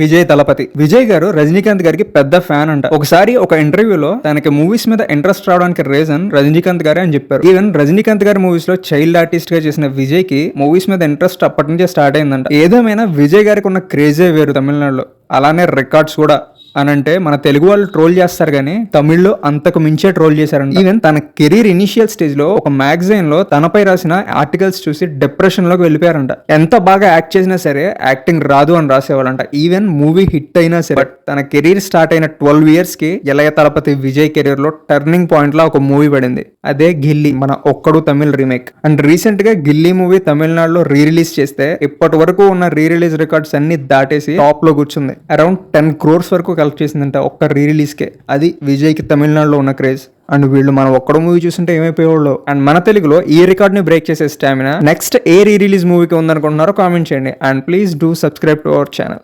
విజయ్ తలపతి. విజయ్ గారు రజనీకాంత్ గారికి పెద్ద ఫ్యాన్ అంట. ఒకసారి ఒక ఇంటర్వ్యూలో తనకి మూవీస్ మీద ఇంట్రెస్ట్ రావడానికి రీజన్ రజనీకాంత్ గారే అని చెప్పారు. ఈవెన్ రజనీకాంత్ గారి మూవీస్ లో చైల్డ్ ఆర్టిస్ట్ గా చేసిన విజయ్ కి మూవీస్ మీద ఇంట్రెస్ట్ అప్పటి నుంచే స్టార్ట్ అయిందంట. ఏదేమైనా విజయ్ గారికి ఉన్న క్రేజే వేరు తమిళనాడులో, అలానే రికార్డ్స్ కూడా. అనంటే మన తెలుగు వాళ్ళు ట్రోల్ చేస్తారు కానీ తమిళ్లో అంతకు మించే ట్రోల్ చేశారంట. ఈవెన్ తన కెరీర్ ఇనిషియల్ స్టేజ్ లో ఒక మ్యాగజైన్ లో తనపై రాసిన ఆర్టికల్స్ చూసి డిప్రెషన్ లోకి వెళ్ళిపోయారంట. ఎంత బాగా యాక్ట్ చేసినా సరే యాక్టింగ్ రాదు అని రాసేవాళ్ళంట. ఈవెన్ మూవీ హిట్ అయినా సరే. బట్ తన కెరీర్ స్టార్ట్ అయిన 12 years కి ఇళయ తలపతి విజయ్ కెరీర్ లో టర్నింగ్ పాయింట్ లా ఒక మూవీ పడింది. అదే గిల్లీ, మన ఒక్కడు తమిళ్ రీమేక్. అండ్ రీసెంట్ గా గిల్లీ మూవీ తమిళనాడులో రీ రిలీజ్ చేస్తే ఇప్పటి వరకు ఉన్న రీ రిలీజ్ రికార్డ్స్ అన్ని దాటేసి టాప్ లో కూర్చుంది. అరౌండ్ 10 crores వరకు కలెక్ట్ చేసిందంట ఒక్క రీ రిలీజ్ కే. అది విజయ్ కి తమిళనాడులో ఉన్న క్రేజ్. అండ్ వీళ్ళు మనం ఒక్కడో మూవీ చూస్తుంటే ఏమైపోయేవాళ్ళు. అండ్ మన తెలుగులో ఈ రికార్డ్ ని బ్రేక్ చేసే స్టామినా నెక్స్ట్ ఏ రీ రిలీజ్ మూవీకి ఉందనుకుంటున్నారో కామెంట్ చేయండి. And please do subscribe to our channel.